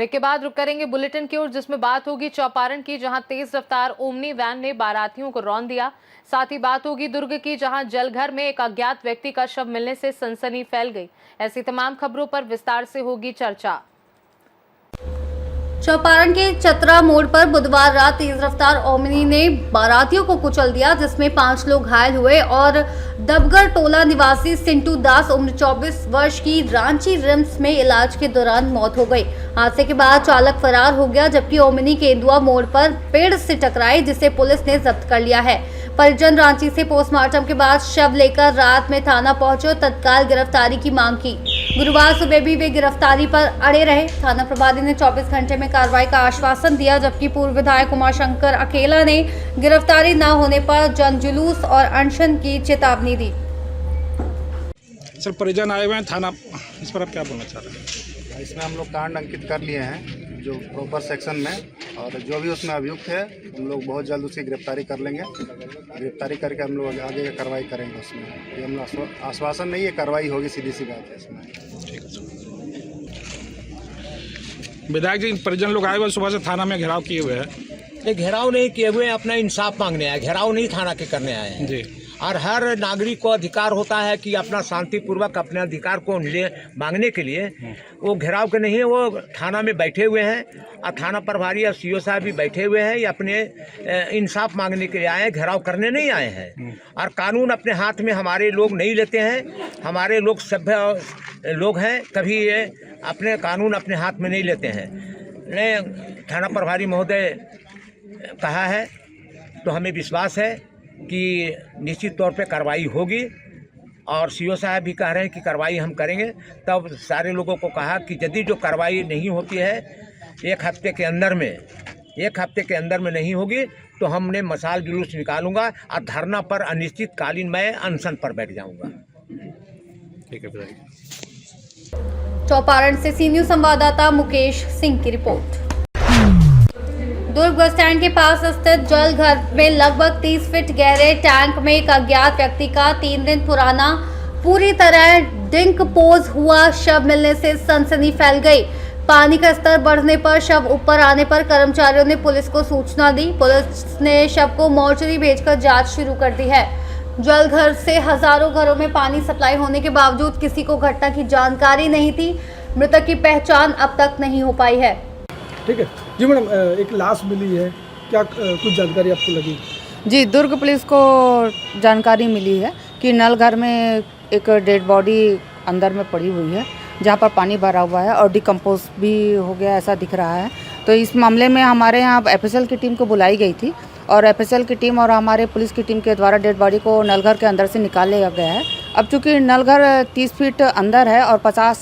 Break के बाद रुक करेंगे बुलेटिन की ओर, जिसमें बात होगी चौपारण की, जहां तेज रफ्तार ओमनी वैन ने बारातियों को रौंद दिया। साथ ही बात होगी दुर्ग की, जहां जलघर में एक अज्ञात व्यक्ति का शव मिलने से सनसनी फैल गई। ऐसी तमाम खबरों पर विस्तार से होगी चर्चा। चौपारण के चतरा मोड़ पर बुधवार रात तेज रफ्तार ओमनी ने बारातियों को कुचल दिया, जिसमें 5 लोग घायल हुए और दबगर टोला निवासी सिंटू दास उम्र 24 वर्ष की रांची रिम्स में इलाज के दौरान मौत हो गई। हादसे के बाद चालक फरार हो गया, जबकि ओमनी केंदुआ मोड़ पर पेड़ से टकराई, जिसे पुलिस ने जब्त कर लिया है। परिजन रांची से पोस्टमार्टम के बाद शव लेकर रात में थाना पहुंचे और तत्काल गिरफ्तारी की मांग की। गुरुवार सुबह भी वे गिरफ्तारी पर अड़े रहे। थाना प्रभारी ने 24 घंटे में कार्रवाई का आश्वासन दिया, जबकि पूर्व विधायक उमाशंकर अकेला ने गिरफ्तारी न होने पर जन जुलूस और अनशन की चेतावनी दी। सर, परिजन आए हुए हैं थाना, इस पर आप क्या बोलना चाह रहे हैं? इसमें हम लोग कांड अंकित कर लिए हैं जो प्रॉपर सेक्शन में, और जो भी उसमें अभियुक्त है हम लोग बहुत जल्द उसकी गिरफ्तारी कर लेंगे। गिरफ्तारी करके हम लोग आगे की कार्रवाई करेंगे। उसमें ये हम लोग आश्वासन नहीं है, कार्रवाई होगी, सीधी सी बात है इसमें। ठीक है। विधायक जी, परिजन लोग आए हुए सुबह से थाना में घेराव किए हुए हैं। ये घेराव नहीं किए हुए, अपना इंसाफ मांगने आए, घेराव नहीं थाना के करने आए हैं जी। और हर नागरिक को अधिकार होता है कि अपना शांतिपूर्वक अपने अधिकार को मांगने के लिए वो घेराव के नहीं है, वो थाना में बैठे हुए हैं और थाना प्रभारी और सीओ साहब भी बैठे हुए हैं। ये अपने इंसाफ मांगने के लिए आए हैं, घेराव करने नहीं आए हैं। और कानून अपने हाथ में हमारे लोग नहीं लेते हैं, हमारे लोग सभ्य लोग हैं, कभी ये अपने कानून अपने हाथ में नहीं लेते हैं। ने थाना प्रभारी महोदय कहा है तो हमें विश्वास है कि निश्चित तौर पे कार्रवाई होगी, और सीओ साहब भी कह रहे हैं कि कार्रवाई हम करेंगे। तब सारे लोगों को कहा कि यदि जो कार्रवाई नहीं होती है एक हफ्ते के अंदर में नहीं होगी तो हमने मशाल जुलूस निकालूंगा और धरना पर अनिश्चितकालीन मैं अनशन पर बैठ जाऊंगा। ठीक है। चौपारण से सी न्यूज संवाददाता मुकेश सिंह की रिपोर्ट। दुर्ग बस स्टैंड के पास स्थित जल घर में लगभग 30 फीट गहरे टैंक में एक अज्ञात व्यक्ति का 3 दिन पुराना पूरी तरह डिकम्पोज हुआ शव मिलने से सनसनी फैल गई। पानी का स्तर बढ़ने पर शव ऊपर आने पर कर्मचारियों ने पुलिस को सूचना दी। पुलिस ने शव को मोर्चरी भेजकर जांच शुरू कर दी है। जल घर से हजारों घरों में पानी सप्लाई होने के बावजूद किसी को घटना की जानकारी नहीं थी। मृतक की पहचान अब तक नहीं हो पाई है। ठीक है जी मैडम, एक लाश मिली है, क्या कुछ जानकारी आपको लगी? जी, दुर्ग पुलिस को जानकारी मिली है कि नल घर में एक डेड बॉडी अंदर में पड़ी हुई है, जहां पर पानी भरा हुआ है और डिकम्पोज भी हो गया ऐसा दिख रहा है। तो इस मामले में हमारे यहाँ एफएसएल की टीम को बुलाई गई थी और एफएसएल की टीम और हमारे पुलिस की टीम के द्वारा डेड बॉडी को नलघर के अंदर से निकाल लिया गया है। अब चूँकि नलघर 30 फीट अंदर है और 50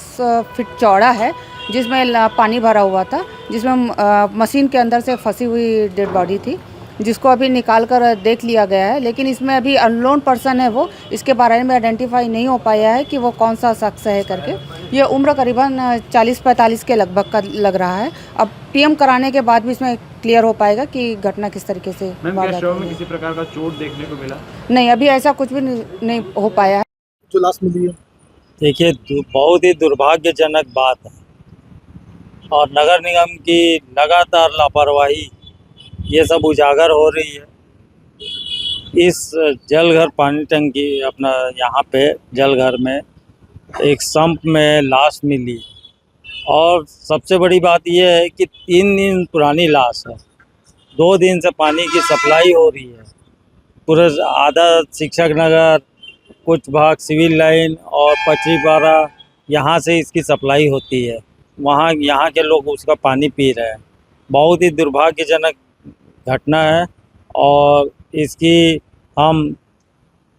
फीट चौड़ा है, जिसमें पानी भरा हुआ था, जिसमें मशीन के अंदर से फंसी हुई डेड बॉडी थी, जिसको अभी निकाल कर देख लिया गया है। लेकिन इसमें अभी अननोन पर्सन है, वो इसके बारे में आइडेंटिफाई नहीं हो पाया है कि वो कौन सा शख्स है करके। ये उम्र करीबन 40-45 के लगभग का लग रहा है। अब पीएम कराने के बाद भी इसमें क्लियर हो पाएगा कि घटना किस तरीके से। शव में किसी प्रकार का चोट देखने को मिला? नहीं, अभी ऐसा कुछ भी नहीं हो पाया है। जो लाश मिली है, देखिए बहुत ही दुर्भाग्यजनक बात है और नगर निगम की लगातार लापरवाही ये सब उजागर हो रही है। इस जलघर पानी टंकी अपना यहाँ पे जलघर में एक संप में लाश मिली और सबसे बड़ी बात यह है कि 3 दिन पुरानी लाश है। 2 दिन से पानी की सप्लाई हो रही है। पूरे आधा शिक्षक नगर, कुछ भाग सिविल लाइन और पचरीपारा, यहाँ से इसकी सप्लाई होती है। वहाँ यहाँ के लोग उसका पानी पी रहे हैं। बहुत ही दुर्भाग्यजनक घटना है और इसकी हम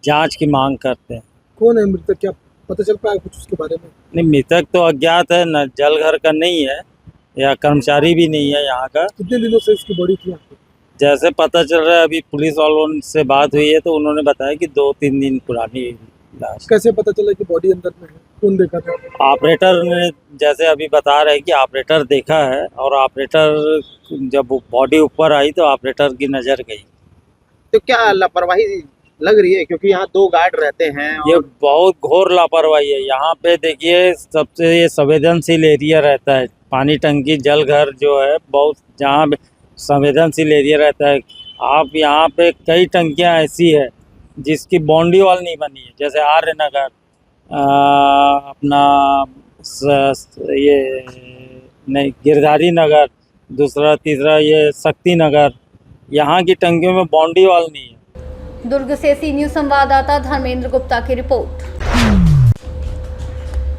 जांच की मांग करते हैं। कौन है मृतक, क्या पता चल पाया कुछ उसके बारे में? नहीं, मृतक तो अज्ञात है, न जलघर का नहीं है या कर्मचारी भी नहीं है यहाँ का। कितने दिनों से इसकी बॉडी थी आपको? जैसे पता चल रहा है, अभी पुलिस वालों से बात हुई है तो उन्होंने बताया कि 2-3 दिन पुरानी लाश। कैसे पता चला कि बॉडी अंदर में है? कौन देखा था? ऑपरेटर ने, जैसे अभी बता रहे हैं कि ऑपरेटर देखा है और ऑपरेटर जब बॉडी ऊपर आई तो ऑपरेटर की नज़र गई। तो क्या लापरवाही लग रही है, क्योंकि यहाँ 2 गार्ड रहते हैं और... ये बहुत घोर लापरवाही है। यहाँ पे देखिए सबसे ये संवेदनशील एरिया रहता है पानी टंकी जल घर जो है बहुत जहाँ संवेदनशील एरिया रहता है। आप यहाँ पे कई टंकियाँ ऐसी है जिसकी बाउंड्री वॉल नहीं बनी है, जैसे आर्य नगर, अपना ये नहीं गिरधारी नगर, दूसरा तीसरा ये शक्ति नगर, यहाँ की टंकियों में बाउंड्री वॉल नहीं है। दुर्ग से सी न्यूज संवाददाता धर्मेंद्र गुप्ता की रिपोर्ट।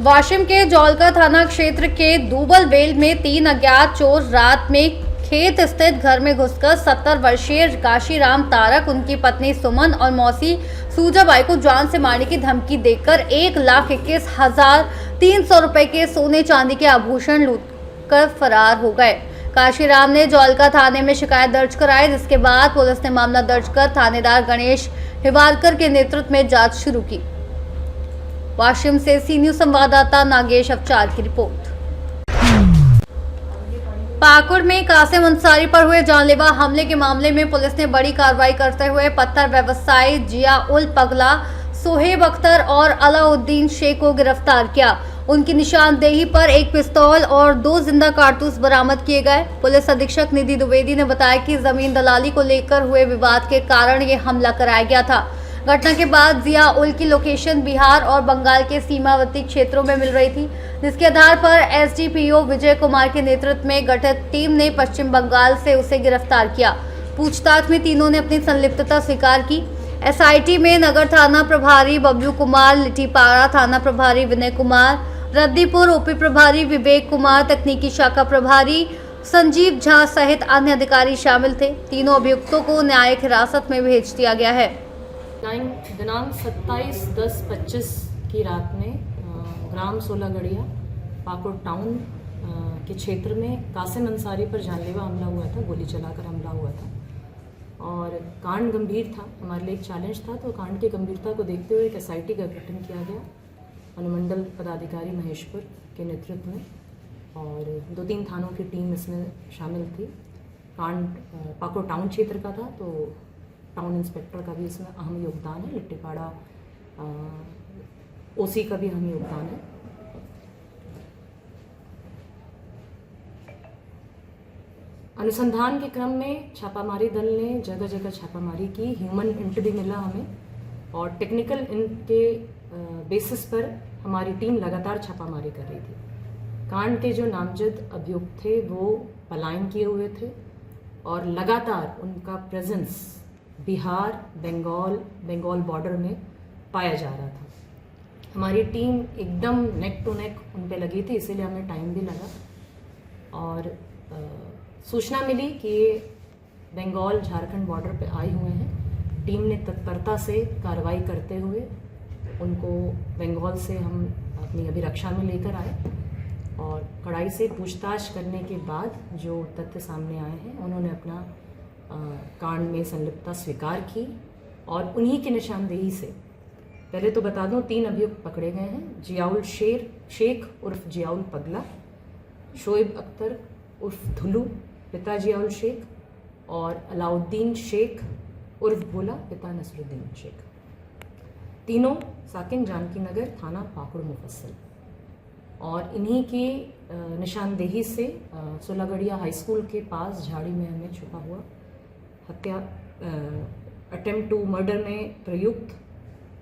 वाशिम के जौलका थाना क्षेत्र के दूबलबेल में 3 अज्ञात चोर रात में खेत स्थित घर में घुसकर 70 वर्षीय काशीराम तारक, उनकी पत्नी सुमन और मौसी सूजाबाई को जान से मारने की धमकी देकर 1,21,300 रुपए के सोने चांदी के आभूषण लूटकर फरार हो गए। काशीराम ने जौलका थाने में शिकायत दर्ज कराई, जिसके बाद पुलिस ने मामला दर्ज कर थानेदार गणेश हिवालकर के नेतृत्व में जांच शुरू की। वाशिम से सी न्यूज संवाददाता नागेश अवचार की रिपोर्ट। पाकुड़ में कासिम अंसारी पर हुए जानलेवा हमले के मामले में पुलिस ने बड़ी कार्रवाई करते हुए पत्थर व्यवसायी जिया उल पगला, सोहेब अख्तर और अलाउद्दीन शेख को गिरफ्तार किया। उनकी निशानदेही पर एक पिस्तौल और 2 जिंदा कारतूस बरामद किए गए। पुलिस अधीक्षक निधि द्विवेदी ने बताया कि जमीन दलाली को लेकर हुए विवाद के कारण ये हमला कराया गया था। घटना के बाद जिया उल की लोकेशन बिहार और बंगाल के सीमावर्ती क्षेत्रों में मिल रही थी, जिसके आधार पर एसडीपीओ विजय कुमार के नेतृत्व में गठित टीम ने पश्चिम बंगाल से उसे गिरफ्तार किया। पूछताछ में तीनों ने अपनी संलिप्तता स्वीकार की। एसआईटी में नगर थाना प्रभारी बबलू कुमार, लिट्टीपाड़ा थाना प्रभारी विनय कुमार, रद्दीपुर ओपी प्रभारी विवेक कुमार, तकनीकी शाखा प्रभारी संजीव झा सहित अन्य अधिकारी शामिल थे। तीनों अभियुक्तों को न्यायिक हिरासत में भेज दिया गया है। दिनांक 27/10/25 की रात में ग्राम 16 गड़िया पाकुड़ टाउन के क्षेत्र में कासिम अंसारी पर जानलेवा हमला हुआ था, गोली चलाकर हमला हुआ था और कांड गंभीर था, हमारे लिए एक चैलेंज था। तो कांड की गंभीरता को देखते हुए एक एसआईटी का गठन किया गया अनुमंडल पदाधिकारी महेशपुर के नेतृत्व में और 2-3 थानों की टीम इसमें शामिल थी। कांड पाकुड़ टाउन क्षेत्र का था, तो टाउन इंस्पेक्टर का भी इसमें अहम योगदान है, लिट्टीपाड़ा ओसी का भी अहम योगदान है। अनुसंधान के क्रम में छापामारी दल ने जगह जगह छापामारी की, ह्यूमन इंट भी मिला हमें और टेक्निकल इंट के बेसिस पर हमारी टीम लगातार छापामारी कर रही थी। कांड के जो नामजद अभियुक्त थे वो पलायन किए हुए थे और लगातार उनका प्रेजेंस बिहार, बंगाल बॉर्डर में पाया जा रहा था। हमारी टीम एकदम नेक टू नेक उन पे लगी थी, इसीलिए हमें टाइम भी लगा और सूचना मिली कि ये बंगाल झारखंड बॉर्डर पे आए हुए हैं। टीम ने तत्परता से कार्रवाई करते हुए उनको बंगाल से हम अपनी अभिरक्षा में लेकर आए और कड़ाई से पूछताछ करने के बाद जो तथ्य सामने आए हैं उन्होंने अपना कांड में संलिप्तता स्वीकार की और उन्हीं की निशानदेही से पहले तो बता दूं 3 अभियुक्त पकड़े गए हैं। जियाउल शेख उर्फ जियाउल पगला, शोएब अख्तर उर्फ धुलू पिता जियाउल शेख और अलाउद्दीन शेख उर्फ भोला पिता नसरुद्दीन शेख, तीनों साकिन जानकी नगर थाना पाकुड़ मुफस्सल और इन्हीं की निशानदेही से 16 गड़िया हाई स्कूल के पास झाड़ी में हमें छुपा हुआ हत्या अटेम्प्ट टू मर्डर में प्रयुक्त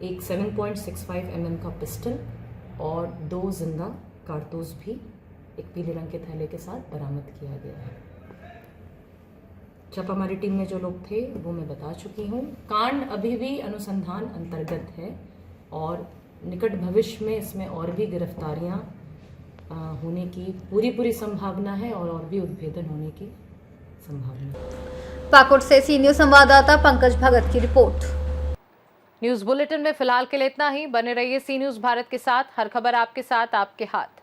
एक 7.65 mm का पिस्टल और 2 जिंदा कारतूस भी एक पीले रंग के थैले के साथ बरामद किया गया है। छापामारी टीम में जो लोग थे वो मैं बता चुकी हूँ। कांड अभी भी अनुसंधान अंतर्गत है और निकट भविष्य में इसमें और भी गिरफ्तारियाँ होने की पूरी संभावना है और भी उद्भेदन होने की संभावना है। पाकुड़ से सी न्यूज संवाददाता पंकज भगत की रिपोर्ट। न्यूज बुलेटिन में फिलहाल के लिए इतना ही। बने रहिए सी न्यूज भारत के साथ, हर खबर आपके साथ, आपके हाथ।